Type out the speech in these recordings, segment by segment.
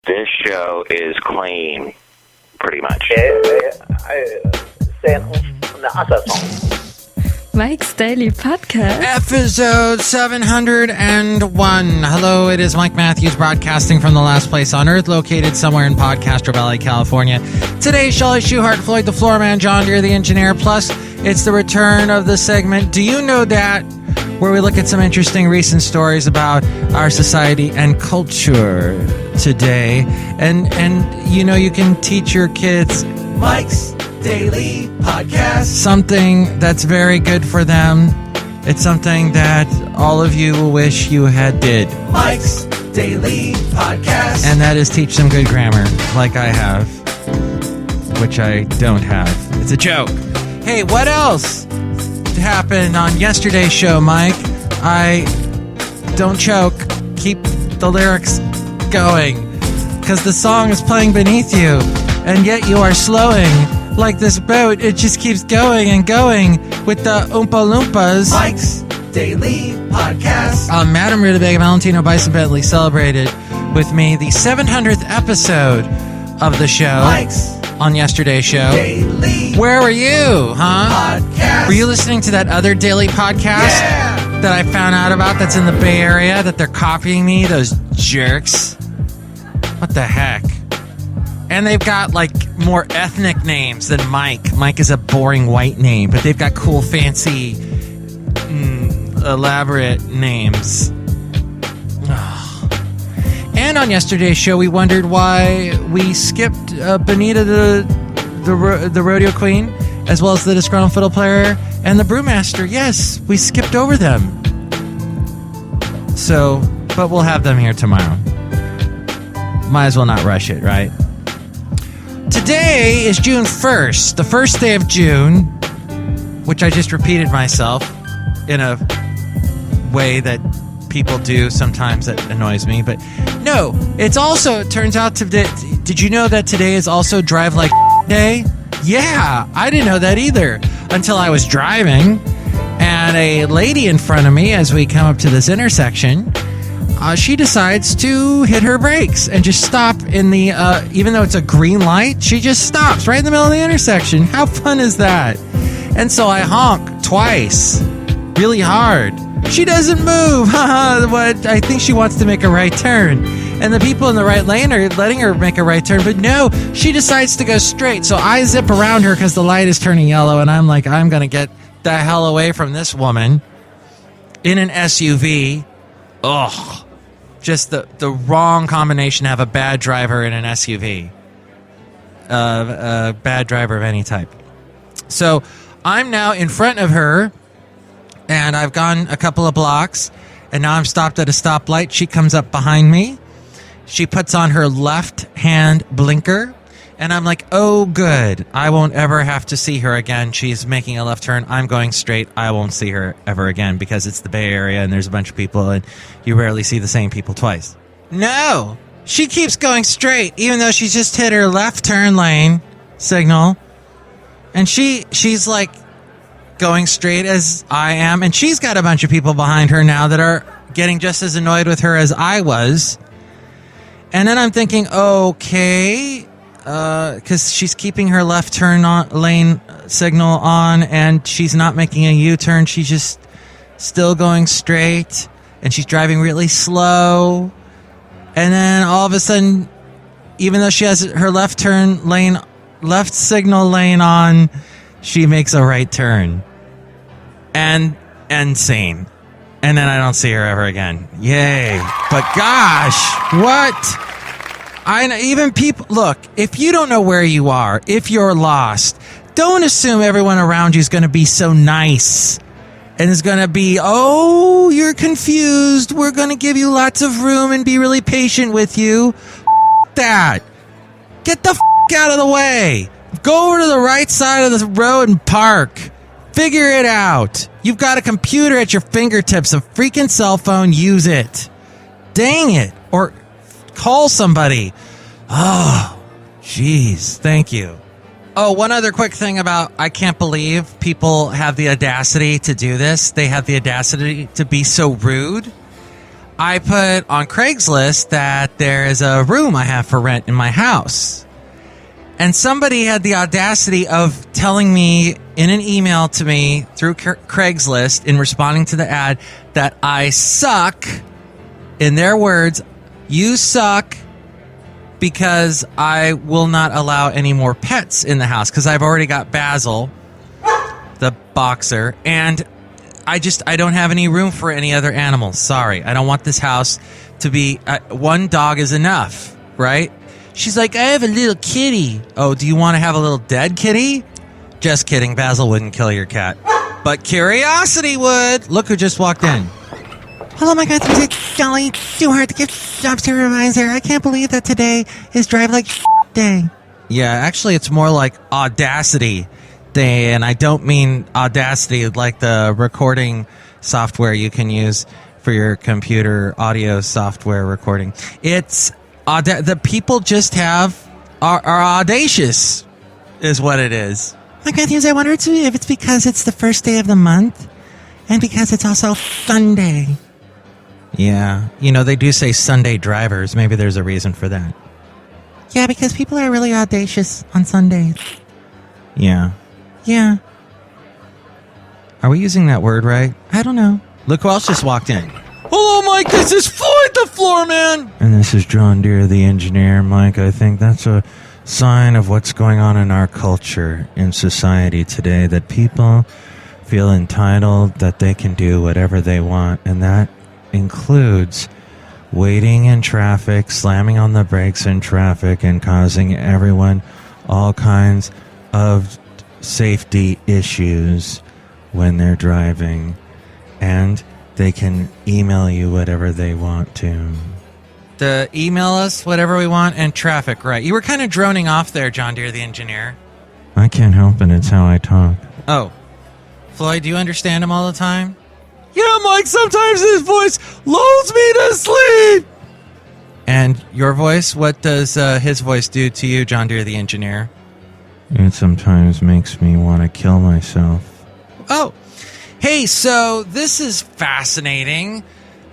This show is clean, pretty much. Mike's Daily Podcast. Episode 701. Hello, it is Mike Matthews broadcasting from the last place on earth, located somewhere in Podcastro Valley, California. Today, Chely Shoehart, Floyd the Floorman, John Deere the engineer, plus it's the return of the segment Do You Know Dat?, where we look at some interesting recent stories about our society and culture today. And you know, you can teach your kids Mike's Daily Podcast, something that's very good for them. It's something that all of you will wish you had did. Mike's Daily Podcast. And that is teach them good grammar, like I have, which I don't have. It's a joke. Hey, what else happened on yesterday's show, Mike? Don't choke. Keep the lyrics going, because the song is playing beneath you, and yet you are slowing. Like this boat, it just keeps going and going with the Oompa Loompas. Mike's Daily Podcast. Madam Rutabaga Valentino Bison Bentley celebrated with me the 700th episode of the show. Mike's on yesterday's show. Daily. Where were you, huh? Podcast. Were you listening to that other daily podcast that I found out about that's in the Bay Area, that they're copying me, those jerks? What the heck? And they've got, like, more ethnic names than Mike. Mike is a boring white name, but they've got cool, fancy, elaborate names. Oh. And on yesterday's show, we wondered why we skipped Benita, the rodeo queen, as well as the Disgruntled Fiddle Player and the Brewmaster. Yes, we skipped over them. So, but we'll have them here tomorrow. Might as well not rush it, right? Today is June 1st, the first day of June, which I just repeated myself in a way that people do sometimes that annoys me. But no, it's also, it turns out, did you know that today is also Drive Like Day? Yeah, I didn't know that either until I was driving, and a lady in front of me, as we come up to this intersection, she decides to hit her brakes and just stop in the, even though it's a green light, she just stops right in the middle of the intersection. How fun is that? And so I honk twice, really hard. She doesn't move. What? I think she wants to make a right turn. And the people in the right lane are letting her make a right turn, but no, she decides to go straight. So I zip around her because the light is turning yellow, and I'm like, I'm going to get the hell away from this woman in an SUV. Ugh. Just the wrong combination to have a bad driver in an SUV. A bad driver of any type. So I'm now in front of her, and I've gone a couple of blocks, and now I'm stopped at a stoplight. She comes up behind me. She puts on her left-hand blinker, and I'm like, oh, good. I won't ever have to see her again. She's making a left turn. I'm going straight. I won't see her ever again because it's the Bay Area and there's a bunch of people and you rarely see the same people twice. No! She keeps going straight even though she's just hit her left turn lane signal. And she's like going straight as I am. And she's got a bunch of people behind her now that are getting just as annoyed with her as I was. And then I'm thinking, okay, because she's keeping her left turn lane signal on, and she's not making a U-turn. She's just still going straight, and she's driving really slow. And then all of a sudden, even though she has her left signal lane on, she makes a right turn. And insane. And then I don't see her ever again. Yay. But gosh, what? Even people, look, if you don't know where you are, if you're lost, don't assume everyone around you is going to be so nice and is going to be, oh, you're confused. We're going to give you lots of room and be really patient with you. That. Get the out of the way. Go over to the right side of the road and park. Figure it out. You've got a computer at your fingertips, a freaking cell phone. Use it. Dang it. Or call somebody. Oh, jeez. Thank you. Oh, one other quick thing about, I can't believe people have the audacity to do this. They have the audacity to be so rude. I put on Craigslist that there is a room I have for rent in my house. And somebody had the audacity of telling me in an email to me through Craigslist in responding to the ad that I suck. In their words, you suck because I will not allow any more pets in the house because I've already got Basil, the boxer, and I don't have any room for any other animals. Sorry. I don't want this house to be... one dog is enough, right? She's like, I have a little kitty. Oh, do you want to have a little dead kitty? Just kidding. Basil wouldn't kill your cat. But curiosity would. Look who just walked in. Hello, my God. This is Chely Shoehart, the gift shop supervisor. I can't believe that today is Drive Like Day. Yeah, actually, it's more like Audacity Day. And I don't mean Audacity like the recording software you can use for your computer audio software recording. It's the people just are audacious, is what it is. My God, I wonder if it's because it's the first day of the month and because it's also Sunday. Yeah, they do say Sunday drivers. Maybe there's a reason for that. Yeah, because people are really audacious on Sundays. Yeah. Are we using that word right? I don't know. Look who else just walked in. Hello, Mike. This is Floyd the Floorman. And this is John Deere, the engineer. Mike, I think that's a sign of what's going on in our culture, in society today, that people feel entitled, that they can do whatever they want, and that includes waiting in traffic, slamming on the brakes in traffic, and causing everyone all kinds of safety issues when they're driving. And they can email you whatever they want to. Email us whatever we want and traffic, right? You were kind of droning off there, John Deere, the engineer. I can't help it. It's how I talk. Oh. Floyd, do you understand him all the time? Yeah, Mike, sometimes his voice lulls me to sleep. And your voice? What does his voice do to you, John Deere, the engineer? It sometimes makes me want to kill myself. Oh. Hey, so this is fascinating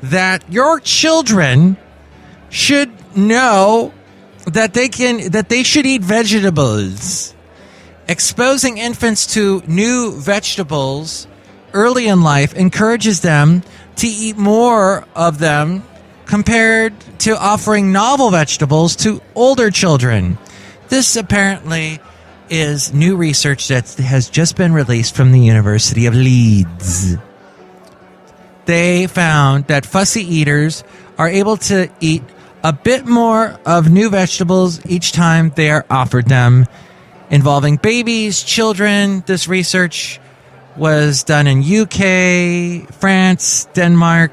that your children should know that they should eat vegetables. Exposing infants to new vegetables early in life encourages them to eat more of them compared to offering novel vegetables to older children. This apparently is new research that has just been released from the University of Leeds. They found that fussy eaters are able to eat a bit more of new vegetables each time they are offered them, involving babies, children. This research was done in UK, France, Denmark.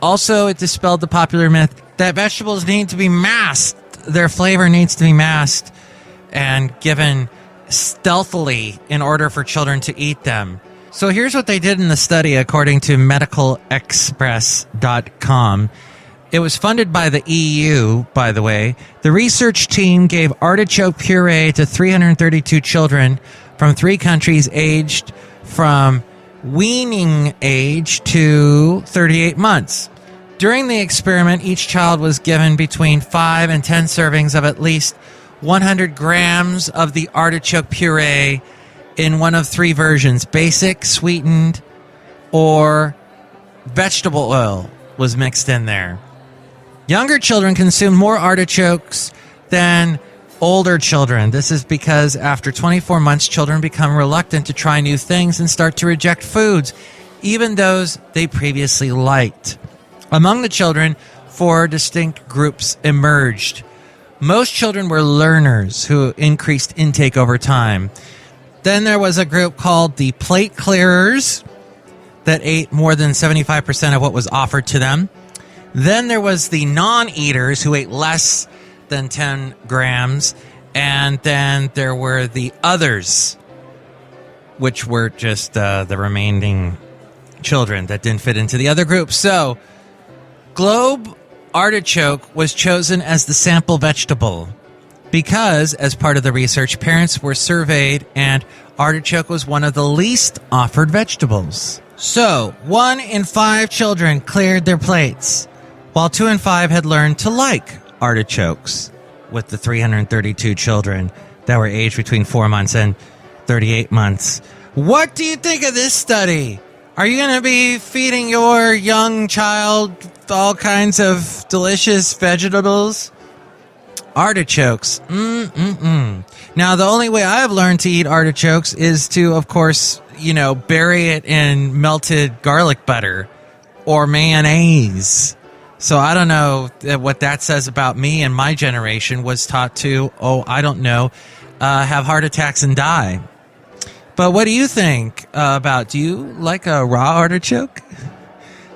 Also, it dispelled the popular myth that vegetables need to be masked. Their flavor needs to be masked and given stealthily in order for children to eat them. So here's what they did in the study, according to medicalexpress.com. It was funded by the EU, by the way. The research team gave artichoke puree to 332 children from 3 countries aged from weaning age to 38 months. During the experiment, each child was given between 5 and 10 servings of at least 100 grams of the artichoke puree in one of 3 versions: basic, sweetened, or vegetable oil was mixed in there. Younger children consume more artichokes than older children. This is because after 24 months, children become reluctant to try new things and start to reject foods, even those they previously liked. Among the children, 4 distinct groups emerged. Most children were learners who increased intake over time. Then there was a group called the plate clearers that ate more than 75% of what was offered to them. Then there was the non-eaters who ate less than 10 grams. And then there were the others, which were just the remaining children that didn't fit into the other group. So, globe artichoke was chosen as the sample vegetable because, as part of the research, parents were surveyed and artichoke was one of the least offered vegetables. So, 1 in 5 children cleared their plates. while 2 and 5 had learned to like artichokes with the 332 children that were aged between 4 months and 38 months. What do you think of this study? Are you going to be feeding your young child all kinds of delicious vegetables? Artichokes. Now, the only way I've learned to eat artichokes is to, of course, bury it in melted garlic butter or mayonnaise. So I don't know what that says about me and my generation. Was taught to, have heart attacks and die. But what do you think about, do you like a raw artichoke?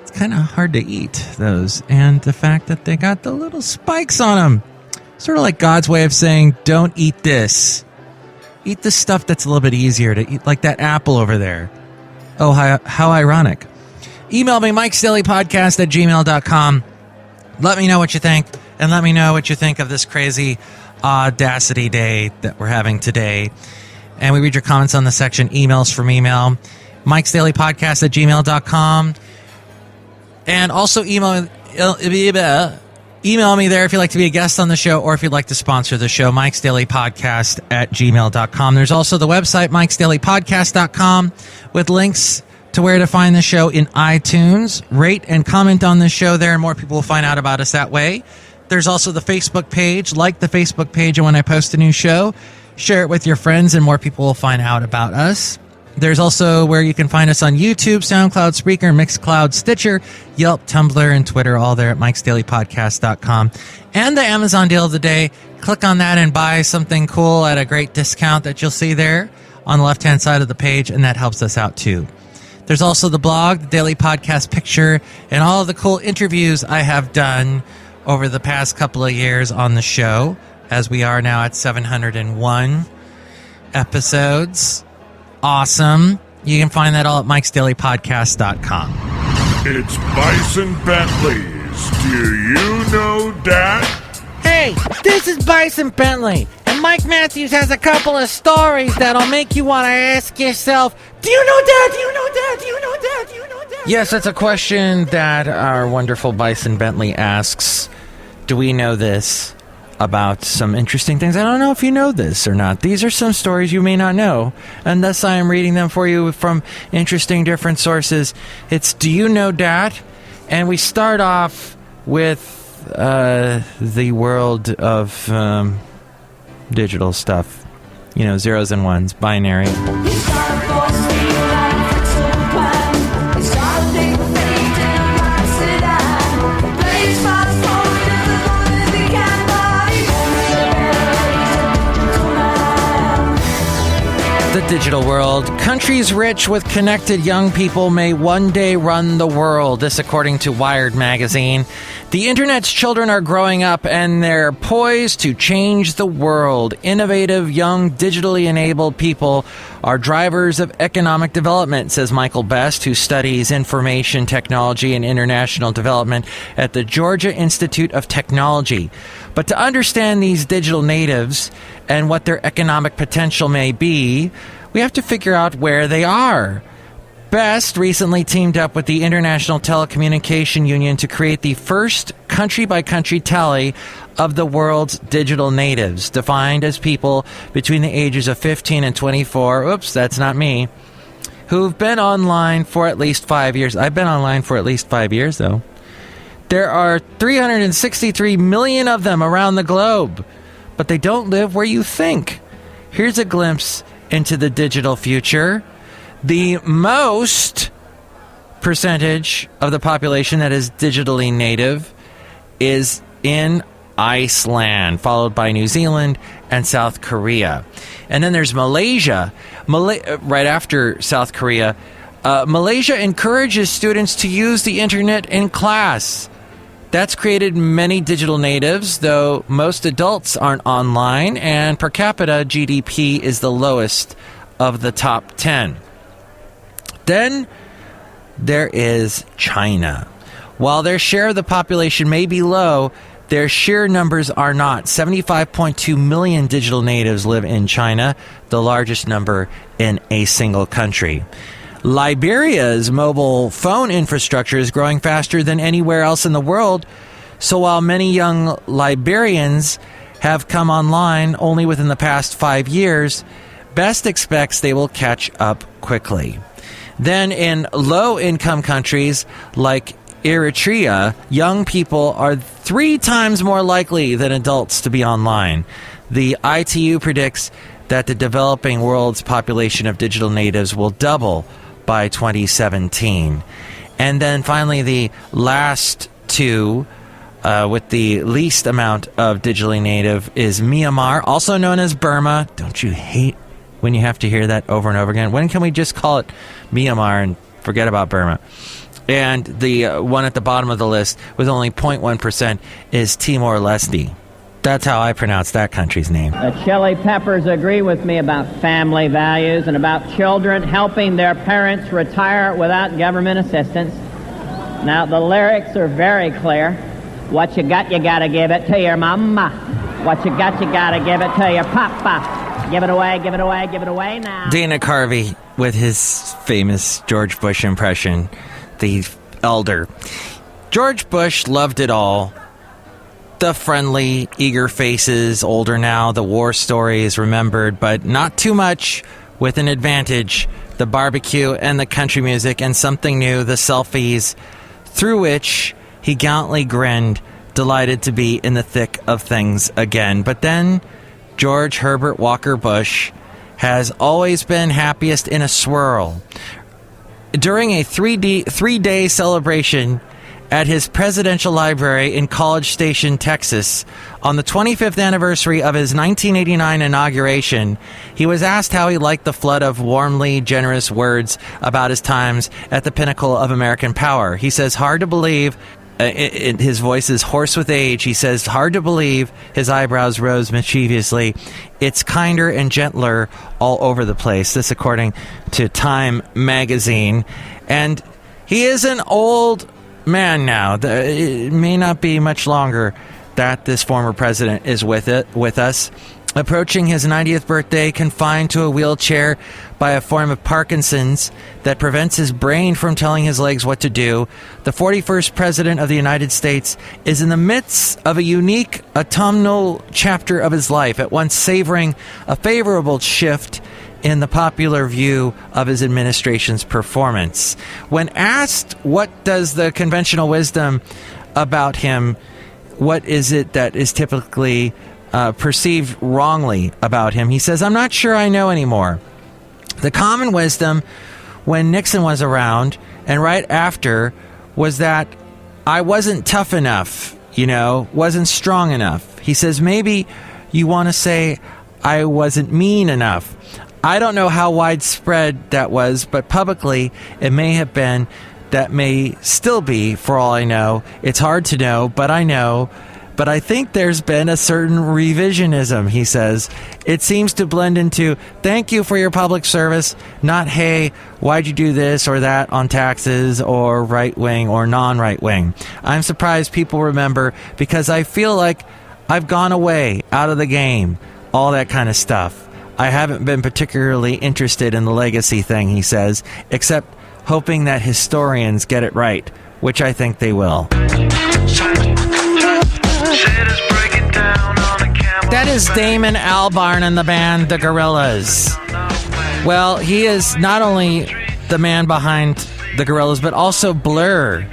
It's kind of hard to eat those. And the fact that they got the little spikes on them. Sort of like God's way of saying, don't eat this. Eat the stuff that's a little bit easier to eat, like that apple over there. Oh, how ironic. Email me, MIKEs-DAILY-PODCAST@gmail.com. Let me know what you think, and let me know what you think of this crazy Audacity Day that we're having today. And we read your comments on the section emails from email, MIKEs-DAILY-PODCAST@gmail.com. And also email me there if you'd like to be a guest on the show or if you'd like to sponsor the show, MIKEs-DAILY-PODCAST@gmail.com. There's also the website, MIKEs-DAILY-PODCAST.com, with links to where to find the show in iTunes. Rate and comment on the show there, and more people will find out about us that way. There's also the Facebook page. Like the Facebook page, and when I post a new show, share it with your friends, and more people will find out about us. There's also where you can find us on YouTube, SoundCloud, Spreaker, Mixcloud, Stitcher, Yelp, Tumblr, and Twitter, all there at MIKEs-DAILY-PODCAST.com. And the Amazon deal of the day. Click on that and buy something cool at a great discount that you'll see there on the left-hand side of the page, and that helps us out too. There's also the blog, the Daily Podcast Picture, and all of the cool interviews I have done over the past couple of years on the show, as we are now at 701 episodes. Awesome. You can find that all at MIKEs-DAILY-PODCAST.com. It's Bison Bentley's Do You Know Dat? Hey, this is Bison Bentley, and Mike Matthews has a couple of stories that'll make you want to ask yourself, do you know that? Do you know that? Do you know that? Do you know that? Yes, that's a question that our wonderful Bison Bentley asks. Do we know this about some interesting things? I don't know if you know this or not. These are some stories you may not know, and thus I am reading them for you from interesting different sources. It's Do You Know Dat? And we start off with the world of digital stuff. Zeros and ones, binary. The digital world. Countries rich with connected young people may one day run the world. This according to Wired magazine. The internet's children are growing up and they're poised to change the world. Innovative, young, digitally enabled people are drivers of economic development, says Michael Best, who studies information technology and international development at the Georgia Institute of Technology. But to understand these digital natives and what their economic potential may be, we have to figure out where they are. Best recently teamed up with the International Telecommunication Union to create the first country-by-country tally of the world's digital natives, defined as people between the ages of 15 and 24, oops, that's not me, who've been online for at least 5 years. I've been online for at least 5 years, though. There are 363 million of them around the globe, but they don't live where you think. Here's a glimpse into the digital future. The most percentage of the population that is digitally native is in Iceland, followed by New Zealand and South Korea. And then there's Malaysia, right after South Korea. Malaysia encourages students to use the internet in class. That's created many digital natives, though most adults aren't online, and per capita GDP is the lowest of the top 10. Then there is China. While their share of the population may be low, their sheer numbers are not. 75.2 million digital natives live in China, the largest number in a single country. Liberia's mobile phone infrastructure is growing faster than anywhere else in the world, So while many young Liberians have come online only within the past 5 years, Best expects they will catch up quickly. Then in low-income countries like Eritrea, young people are 3 times more likely than adults to be online. The ITU predicts that the developing world's population of digital natives will double by 2017. And then finally, the last 2 with the least amount of digitally native is Myanmar, also known as Burma. Don't you hate when you have to hear that over and over again? When can we just call it Myanmar and forget about Burma? And the one at the bottom of the list with only 0.1% is Timor-Leste. That's how I pronounce that country's name. The Chili Peppers agree with me about family values and about children helping their parents retire without government assistance. Now, the lyrics are very clear. What you gotta give it to your mama. What you gotta give it to your papa. Give it away, give it away, give it away now. Dana Carvey with his famous George Bush impression, the elder. George Bush loved it all. The friendly, eager faces, older now, the war stories remembered, but not too much, with an advantage, the barbecue and the country music, and something new, the selfies, through which he gallantly grinned, delighted to be in the thick of things again. But then George Herbert Walker Bush has always been happiest in a swirl. During a 3-day celebration at his presidential library in College Station, Texas, on the 25th anniversary of his 1989 inauguration, he was asked how he liked the flood of warmly generous words about his times at the pinnacle of American power. He says, hard to believe. His voice is hoarse with age. He says, hard to believe. His eyebrows rose mischievously. It's kinder and gentler all over the place. This according to Time magazine. And he is an old man now. It may not be much longer that this former president is with us. Approaching his 90th birthday, confined to a wheelchair by a form of Parkinson's that prevents his brain from telling his legs what to do, the 41st President of the United States is in the midst of a unique autumnal chapter of his life, at once savoring a favorable shift in the popular view of his administration's performance. When asked what does the conventional wisdom about him, what is it that is typically perceived wrongly about him, he says, I'm not sure I know anymore. The common wisdom when Nixon was around and right after was that I wasn't tough enough, wasn't strong enough. He says, maybe you want to say I wasn't mean enough. I don't know how widespread that was, but publicly it may have been. That may still be, for all I know. It's hard to know, but I know. But I think there's been a certain revisionism, he says. It seems to blend into, thank you for your public service, not, hey, why'd you do this or that on taxes or right-wing or non-right-wing. I'm surprised people remember because I feel like I've gone away, out of the game, all that kind of stuff. I haven't been particularly interested in the legacy thing, he says, except hoping that historians get it right, which I think they will. That is Damon Albarn and the band The Gorillaz. Well, he is not only the man behind The Gorillaz, but also Blur.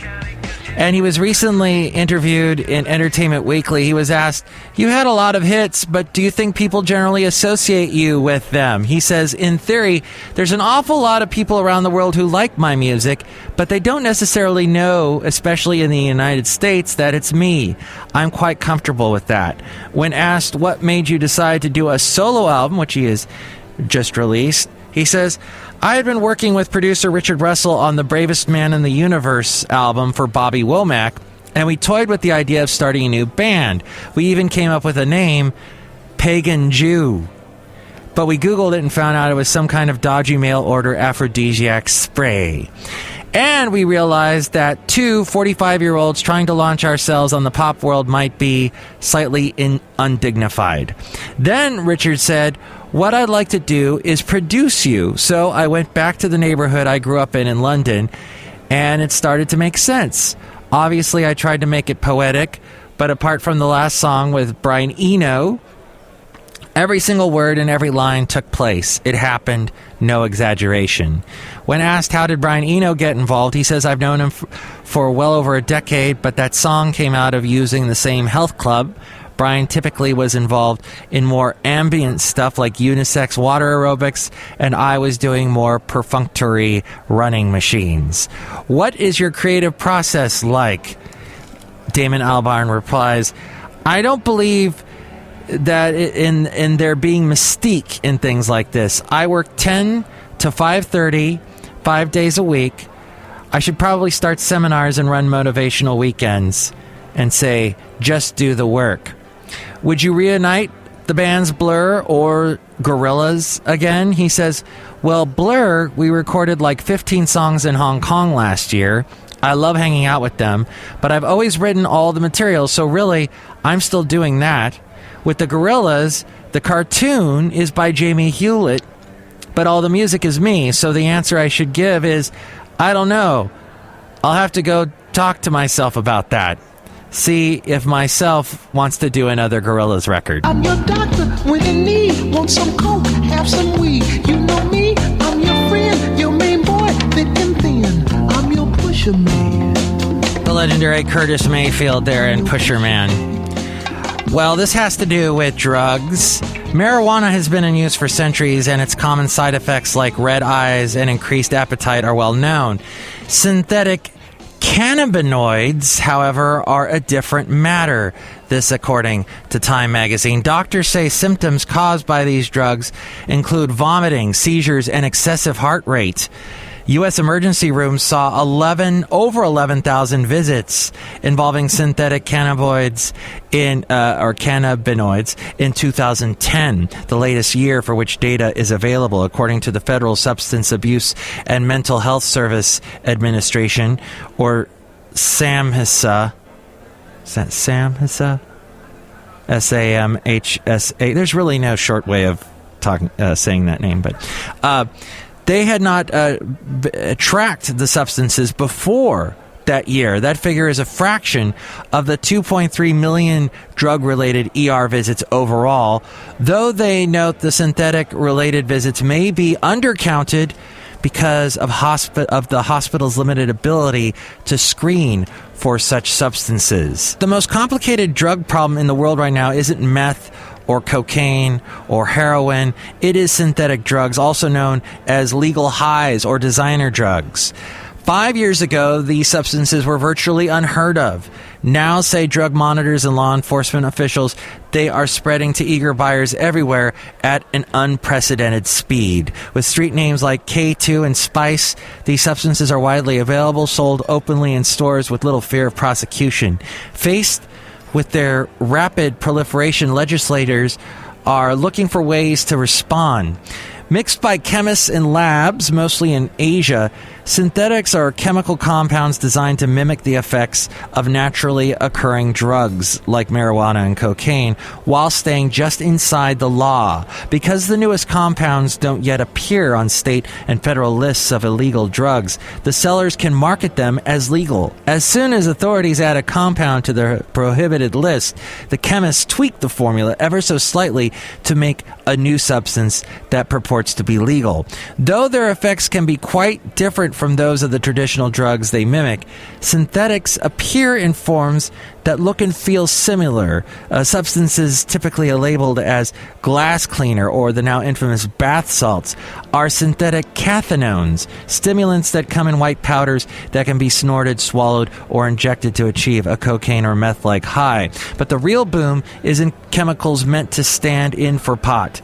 And he was recently interviewed in Entertainment Weekly. He was asked, you had a lot of hits, but do you think people generally associate you with them? He says, in theory, there's an awful lot of people around the world who like my music, but they don't necessarily know, especially in the United States, that it's me. I'm quite comfortable with that. When asked what made you decide to do a solo album, which he has just released, he says, I had been working with producer Richard Russell on the Bravest Man in the Universe album for Bobby Womack, and we toyed with the idea of starting a new band. We even came up with a name, Pagan Jew. But we Googled it and found out it was some kind of dodgy mail-order aphrodisiac spray. And we realized that 2 45-year-olds trying to launch ourselves on the pop world might be slightly undignified. Then Richard said, what I'd like to do is produce you. So I went back to the neighborhood I grew up in London, and it started to make sense. Obviously, I tried to make it poetic, but apart from the last song with Brian Eno, every single word and every line took place. It happened, no exaggeration. When asked how did Brian Eno get involved, he says, I've known him for well over a decade, but that song came out of using the same health club. Brian typically was involved in more ambient stuff like unisex water aerobics, and I was doing more perfunctory running machines. What is your creative process like? Damon Albarn replies, I don't believe that in there being mystique in things like this. I work 10 to 5:30, 5 days a week. I should probably start seminars and run motivational weekends and say, just do the work. Would you reunite the bands Blur or Gorillaz again? He says, well, Blur, we recorded like 15 songs in Hong Kong last year. I love hanging out with them, but I've always written all the material, so really, I'm still doing that. With the Gorillaz, the cartoon is by Jamie Hewlett, but all the music is me, so the answer I should give is, I don't know. I'll have to go talk to myself about that. See if myself wants to do another Gorillaz record. I'm your doctor when in need. Want some coke, have some weed. You know me, I'm your friend, your main boy, thick and thin. I'm your pusher man. The legendary Curtis Mayfield there in Pusher Man. Well, this has to do with drugs. Marijuana has been in use for centuries, and its common side effects like red eyes and increased appetite are well known. Synthetic cannabinoids, however, are a different matter. This according to Time magazine. Doctors say symptoms caused by these drugs include vomiting, seizures, and excessive heart rate. U.S. emergency rooms saw over 11,000 visits involving synthetic cannabinoids in 2010, the latest year for which data is available, according to the Federal Substance Abuse and Mental Health Service Administration, or SAMHSA. Is that SAMHSA? SAMHSA. There's really no short way of saying that name, but they had not tracked the substances before that year. That figure is a fraction of the 2.3 million drug-related ER visits overall, though they note the synthetic-related visits may be undercounted because of the hospital's limited ability to screen for such substances. The most complicated drug problem in the world right now isn't meth or cocaine or heroin. It is synthetic drugs, also known as legal highs or designer drugs. 5 years ago, these substances were virtually unheard of. Now, say drug monitors and law enforcement officials, they are spreading to eager buyers everywhere at an unprecedented speed. With street names like K2 and Spice, these substances are widely available, sold openly in stores with little fear of prosecution. Faced with their rapid proliferation, legislators are looking for ways to respond. Mixed by chemists in labs, mostly in Asia, synthetics are chemical compounds designed to mimic the effects of naturally occurring drugs like marijuana and cocaine while staying just inside the law. Because the newest compounds don't yet appear on state and federal lists of illegal drugs, the sellers can market them as legal. As soon as authorities add a compound to their prohibited list, the chemists tweak the formula ever so slightly to make a new substance that purports to be legal. Though their effects can be quite different from those of the traditional drugs they mimic, synthetics appear in forms that look and feel similar. Substances typically labeled as glass cleaner or the now infamous bath salts are synthetic cathinones, stimulants that come in white powders that can be snorted, swallowed, or injected to achieve a cocaine or meth-like high. But the real boom is in chemicals meant to stand in for pot.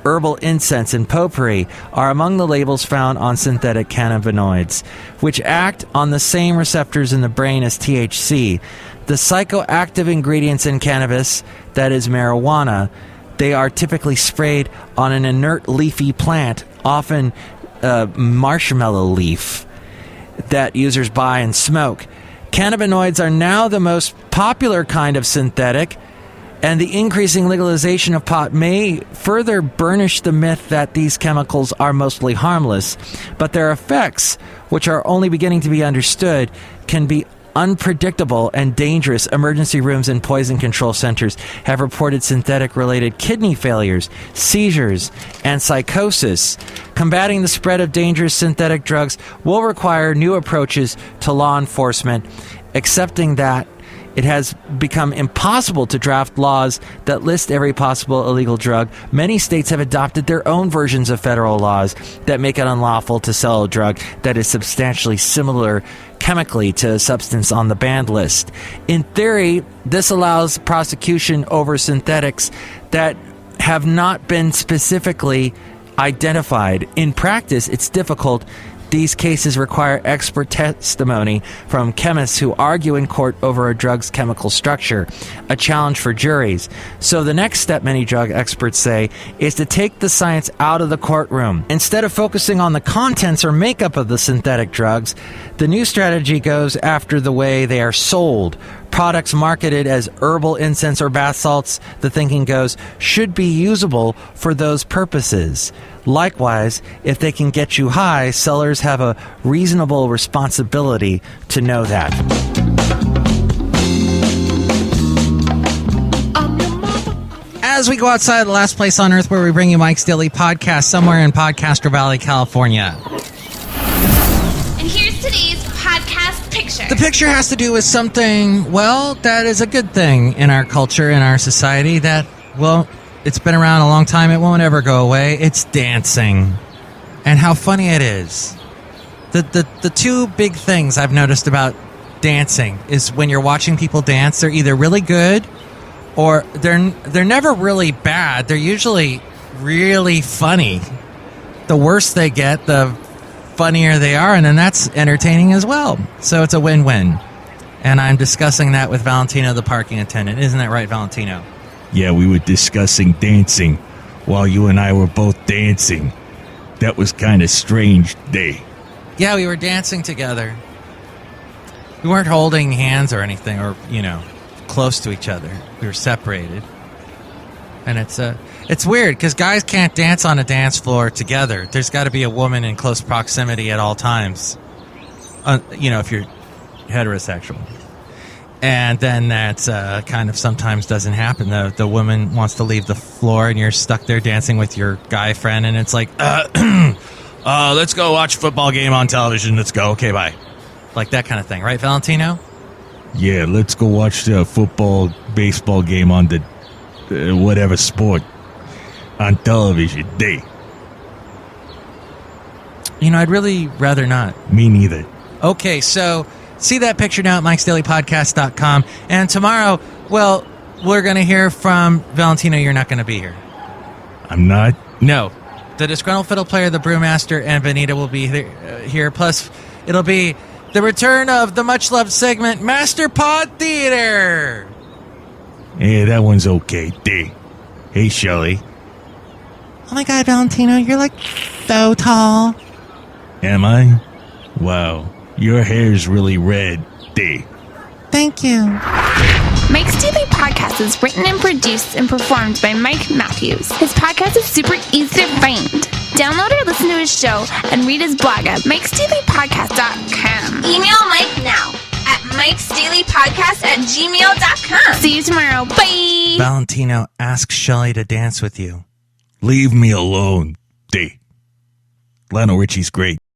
Herbal incense and potpourri are among the labels found on synthetic cannabinoids, which act on the same receptors in the brain as THC. The psychoactive ingredients in cannabis, that is marijuana, they are typically sprayed on an inert leafy plant, often marshmallow leaf, that users buy and smoke. Cannabinoids are now the most popular kind of synthetic, and the increasing legalization of pot may further burnish the myth that these chemicals are mostly harmless, but their effects, which are only beginning to be understood, can be unpredictable and dangerous. Emergency rooms and poison control centers have reported synthetic-related kidney failures, seizures, and psychosis. Combating the spread of dangerous synthetic drugs will require new approaches to law enforcement, accepting that it has become impossible to draft laws that list every possible illegal drug. Many states have adopted their own versions of federal laws that make it unlawful to sell a drug that is substantially similar chemically to a substance on the banned list. In theory, this allows prosecution over synthetics that have not been specifically identified. In practice, it's difficult. These cases require expert testimony from chemists who argue in court over a drug's chemical structure, a challenge for juries. So the next step, many drug experts say, is to take the science out of the courtroom. Instead of focusing on the contents or makeup of the synthetic drugs, the new strategy goes after the way they are sold. Products marketed as herbal incense or bath salts, the thinking goes, should be usable for those purposes. Likewise, if they can get you high, sellers have a reasonable responsibility to know that. As we go outside the last place on earth where we bring you Mike's Daily Podcast, somewhere in Podcaster Valley, California. And here's today's podcast picture. The picture has to do with something, well, that is a good thing in our culture, in our society, that, well, it's been around a long time. It won't ever go away. It's dancing. And how funny it is. The two big things I've noticed about dancing is when you're watching people dance, they're either really good or they're never really bad. They're usually really funny. The worse they get, the funnier they are, and then that's entertaining as well. So it's a win-win. And I'm discussing that with Valentino, the parking attendant. Isn't that right, Valentino? Yeah, we were discussing dancing while you and I were both dancing. That was kind of strange day. Yeah, we were dancing together. We weren't holding hands or anything, or, close to each other. We were separated. And it's weird, because guys can't dance on a dance floor together. There's got to be a woman in close proximity at all times. If you're heterosexual. And then that kind of sometimes doesn't happen. The woman wants to leave the floor, and you're stuck there dancing with your guy friend, and it's like, let's go watch a football game on television. Let's go. Okay, bye. Like that kind of thing. Right, Valentino? Yeah, let's go watch the football, baseball game on the whatever sport on television day. I'd really rather not. Me neither. Okay, so see that picture now at MIKEs-DAILY-PODCAST.com. And tomorrow, well, we're going to hear from Valentino. You're not going to be here. I'm not? No. The Disgruntled Fiddle Player, the Brewmaster, and Benita will be here. Plus, it'll be the return of the much-loved segment, MASTERPOD THEATER. Hey, that one's okay. Hey, Chely. Oh my God, Valentino, you're like so tall. Am I? Wow. Your hair's really red. Thank you. Mike's Daily Podcast is written and produced and performed by Mike Matthews. His podcast is super easy to find. Download or listen to his show and read his blog at MIKES-DAILY-PODCAST.com. Email Mike now at MIKES-DAILY-PODCAST@gmail.com. See you tomorrow. Bye. Valentino, ask Chely to dance with you. Leave me alone. Lionel Richie's great.